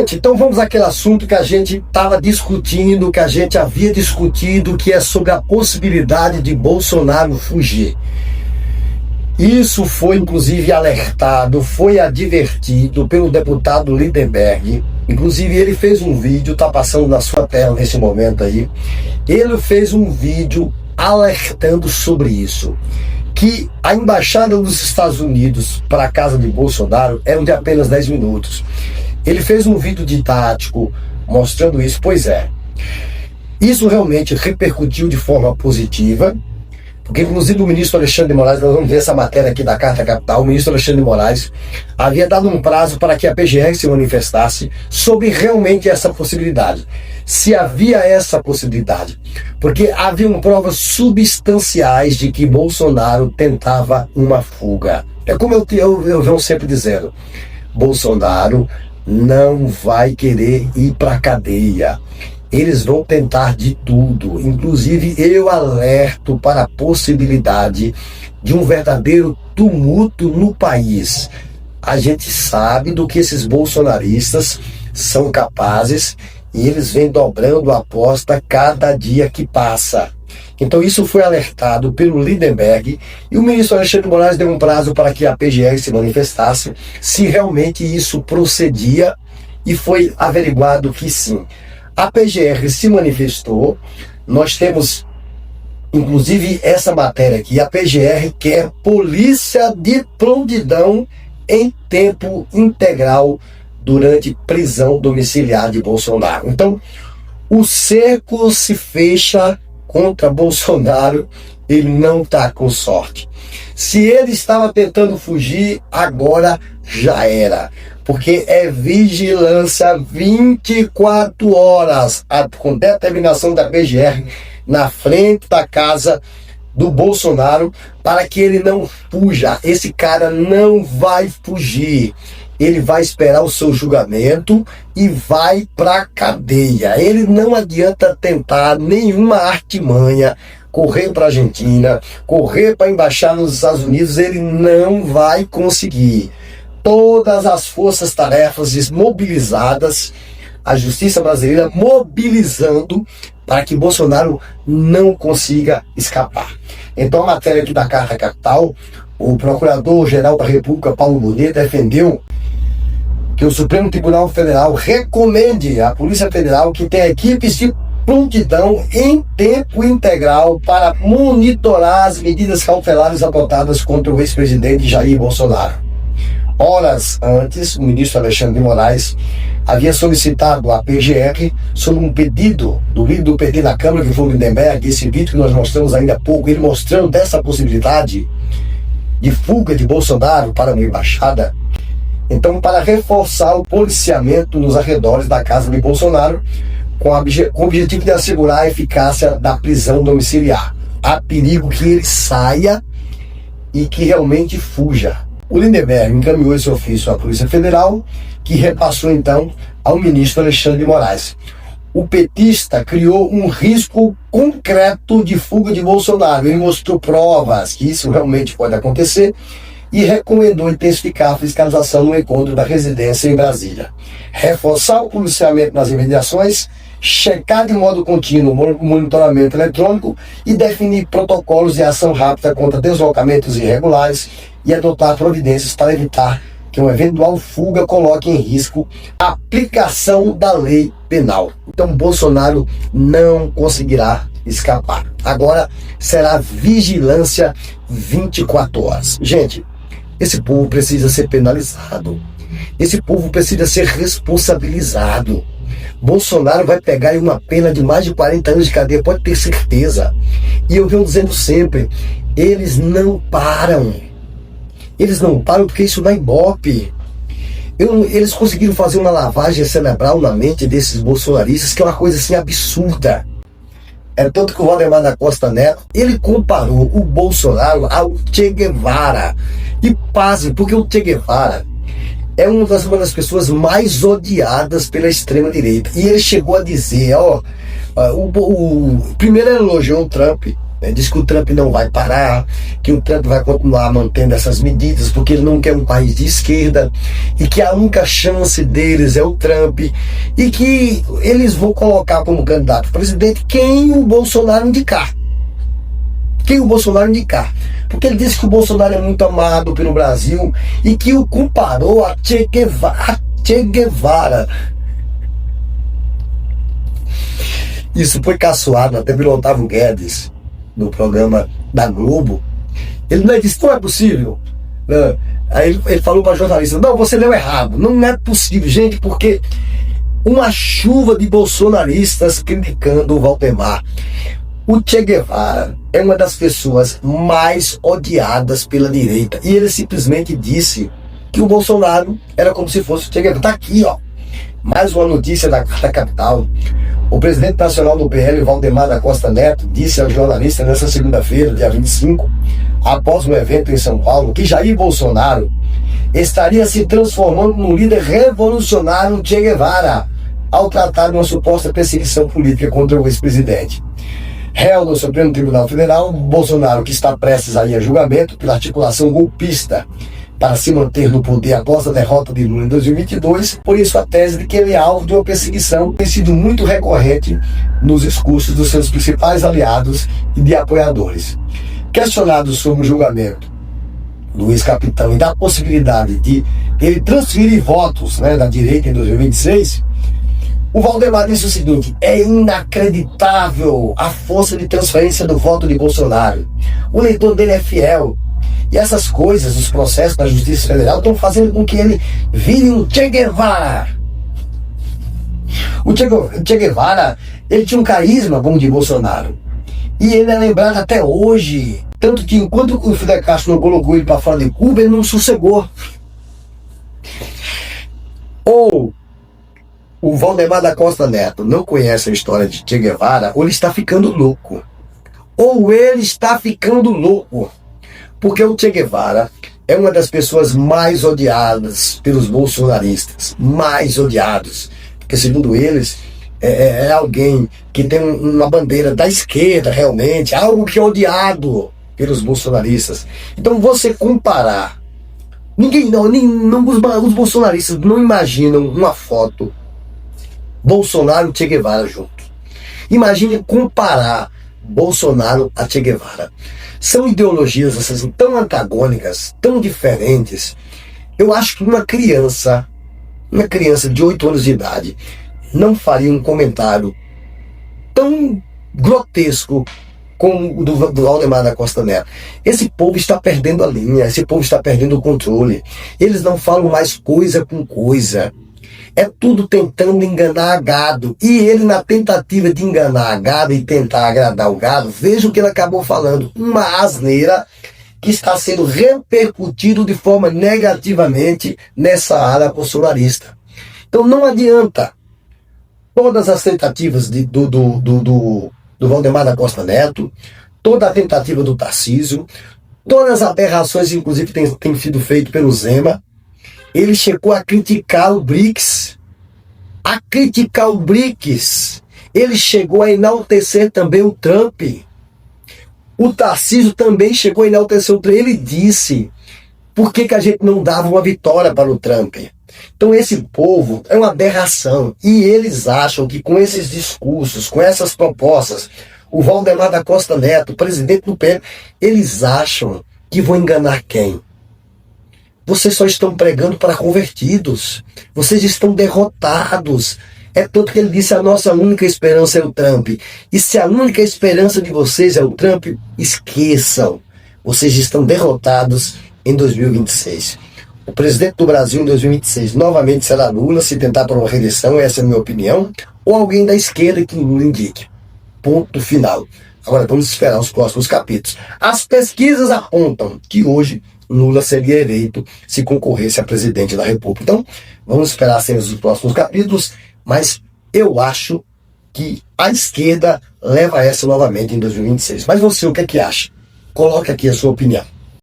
Gente, então vamos àquele assunto que a gente estava discutindo, que a gente havia discutido, que é sobre a possibilidade de Bolsonaro fugir. Isso foi inclusive alertado, foi advertido pelo deputado Lindenberg. Inclusive ele fez um vídeo, está passando na sua tela nesse momento aí. Ele fez um vídeo alertando sobre isso, que a embaixada dos Estados Unidos para a casa de Bolsonaro eram de apenas 10 minutos. Ele fez um vídeo didático mostrando isso. Pois é, isso realmente repercutiu de forma positiva, porque inclusive o ministro Alexandre de Moraes, nós vamos ver essa matéria aqui da Carta Capital, o ministro Alexandre de Moraes havia dado um prazo para que a PGR se manifestasse sobre realmente essa possibilidade, se havia essa possibilidade, porque haviam provas substanciais de que Bolsonaro tentava uma fuga. É como eu venho sempre dizendo, Bolsonaro não vai querer ir para a cadeia. Eles vão tentar de tudo. Inclusive, eu alerto para a possibilidade de um verdadeiro tumulto no país. A gente sabe do que esses bolsonaristas são capazes e eles vêm dobrando a aposta cada dia que passa. Então isso foi alertado pelo Lindenberg e o ministro Alexandre de Moraes deu um prazo para que a PGR se manifestasse se realmente isso procedia, e foi averiguado que sim. A PGR se manifestou. Nós temos inclusive essa matéria aqui. A PGR quer polícia de prontidão em tempo integral durante prisão domiciliar de Bolsonaro. Então o cerco se fecha contra Bolsonaro. Ele não está com sorte. Se ele estava tentando fugir, agora já era, porque é vigilância 24 horas, com determinação da PGR na frente da casa do Bolsonaro, para que ele não fuja. Esse cara não vai fugir, ele vai esperar o seu julgamento e vai para cadeia. Ele não adianta tentar nenhuma artimanha, correr para a Argentina, correr para a embaixada nos Estados Unidos, ele não vai conseguir. Todas as forças-tarefas mobilizadas, a justiça brasileira mobilizando para que Bolsonaro não consiga escapar. Então a matéria aqui da Carta Capital, o Procurador-Geral da República, Paulo Gonet, defendeu que o Supremo Tribunal Federal recomende à Polícia Federal que tenha equipes de prontidão em tempo integral para monitorar as medidas cautelares adotadas contra o ex-presidente Jair Bolsonaro. Horas antes, o ministro Alexandre de Moraes havia solicitado à PGR, sobre um pedido do líder do PT na Câmara, que foi o Lindenberg, esse vídeo que nós mostramos ainda há pouco, ele mostrando dessa possibilidade de fuga de Bolsonaro para uma embaixada. Então, para reforçar o policiamento nos arredores da casa de Bolsonaro, com o objetivo de assegurar a eficácia da prisão domiciliar. Há perigo que ele saia e que realmente fuja. O Lindenberg encaminhou esse ofício à Polícia Federal, que repassou então ao ministro Alexandre de Moraes. O petista criou um risco concreto de fuga de Bolsonaro. Ele mostrou provas que isso realmente pode acontecer e recomendou intensificar a fiscalização no encontro da residência em Brasília. Reforçar o policiamento nas imediações, checar de modo contínuo o monitoramento eletrônico e definir protocolos de ação rápida contra deslocamentos irregulares e adotar providências para evitar que uma eventual fuga coloque em risco a aplicação da lei penal. Então Bolsonaro não conseguirá escapar. Agora será vigilância 24 horas. Gente, esse povo precisa ser penalizado. Esse povo precisa ser responsabilizado. Bolsonaro vai pegar uma pena de mais de 40 anos de cadeia, pode ter certeza. E eu venho dizendo sempre, eles não param. Eles não param porque isso dá ibope. Eles conseguiram fazer uma lavagem cerebral na mente desses bolsonaristas, que é uma coisa assim absurda. É tanto que o Valdemar da Costa Neto, ele comparou o Bolsonaro ao Che Guevara. E pasme, porque o Che Guevara é uma das pessoas mais odiadas pela extrema-direita. E ele chegou a dizer, primeiro ele elogiou o Trump, Diz que o Trump não vai parar, que o Trump vai continuar mantendo essas medidas porque ele não quer um país de esquerda e que a única chance deles é o Trump e que eles vão colocar como candidato a presidente quem o Bolsonaro indicar. Quem o Bolsonaro indicar. Porque ele disse que o Bolsonaro é muito amado pelo Brasil e que o comparou a Che Guevara. Isso foi caçoado até pelo Otávio Guedes, no programa da Globo. Ele disse, não é possível. Aí ele falou para a jornalista, não, você leu errado. Não é possível, gente, porque uma chuva de bolsonaristas criticando o Valdemar. O Che Guevara é uma das pessoas mais odiadas pela direita. E ele simplesmente disse que o Bolsonaro era como se fosse o Che Guevara. Está aqui, ó. Mais uma notícia da Carta Capital. O presidente nacional do PL, Valdemar da Costa Neto, disse ao jornalista nesta segunda-feira, dia 25, após um evento em São Paulo, que Jair Bolsonaro estaria se transformando num líder revolucionário Che Guevara, ao tratar de uma suposta perseguição política contra o ex-presidente. Réu do Supremo Tribunal Federal, Bolsonaro, que está prestes a ir a julgamento pela articulação golpista para se manter no poder após a derrota de Lula em 2022, por isso a tese de que ele é alvo de uma perseguição tem sido muito recorrente nos discursos dos seus principais aliados e de apoiadores. Questionado sobre o julgamento do ex-capitão e da possibilidade de ele transferir votos, da direita em 2026, o Valdemar disse o seguinte: é inacreditável a força de transferência do voto de Bolsonaro. O eleitor dele é fiel. E essas coisas, os processos da Justiça Federal, estão fazendo com que ele vire um Che Guevara. O Che Guevara, ele tinha um carisma como de Bolsonaro. E ele é lembrado até hoje. Tanto que enquanto o Fidel Castro não colocou ele para fora de Cuba, ele não sossegou. Ou o Valdemar da Costa Neto não conhece a história de Che Guevara, ou ele está ficando louco. Ou ele está ficando louco. Porque o Che Guevara é uma das pessoas mais odiadas pelos bolsonaristas. Mais odiados. Porque, segundo eles, é alguém que tem uma bandeira da esquerda, realmente. Algo que é odiado pelos bolsonaristas. Então, você comparar... os bolsonaristas não imaginam uma foto Bolsonaro e Che Guevara juntos. Imagine comparar Bolsonaro a Che Guevara. São ideologias assim, tão antagônicas, tão diferentes. Eu acho que uma criança de 8 anos de idade não faria um comentário tão grotesco como o do Valdemar da Costa Neto. Esse povo está perdendo a linha, esse povo está perdendo o controle. Eles não falam mais coisa com coisa. É tudo tentando enganar gado. E ele, na tentativa de enganar gado e tentar agradar o gado, veja o que ele acabou falando. Uma asneira que está sendo repercutido de forma negativamente nessa área bolsonarista. Então não adianta. Todas as tentativas do Valdemar da Costa Neto, toda a tentativa do Tarcísio, todas as aberrações, inclusive, têm sido feitas pelo Zema. Ele chegou a criticar o BRICS. Ele chegou a enaltecer também o Trump. O Tarcísio também chegou a enaltecer o Trump. Ele disse, por que a gente não dava uma vitória para o Trump? Então esse povo é uma aberração. E eles acham que com esses discursos, com essas propostas, o Valdemar da Costa Neto, presidente do PL, eles acham que vão enganar quem? Vocês só estão pregando para convertidos. Vocês estão derrotados. É tanto que ele disse, a nossa única esperança é o Trump. E se a única esperança de vocês é o Trump, esqueçam. Vocês estão derrotados em 2026. O presidente do Brasil em 2026 novamente será Lula, se tentar por uma reeleição, essa é a minha opinião, ou alguém da esquerda que Lula indique. Ponto final. Agora vamos esperar os próximos capítulos. As pesquisas apontam que hoje Lula seria eleito se concorresse a presidente da República. Então, vamos esperar cenas dos próximos capítulos, mas eu acho que a esquerda leva essa novamente em 2026. Mas você, o que é que acha? Coloque aqui a sua opinião.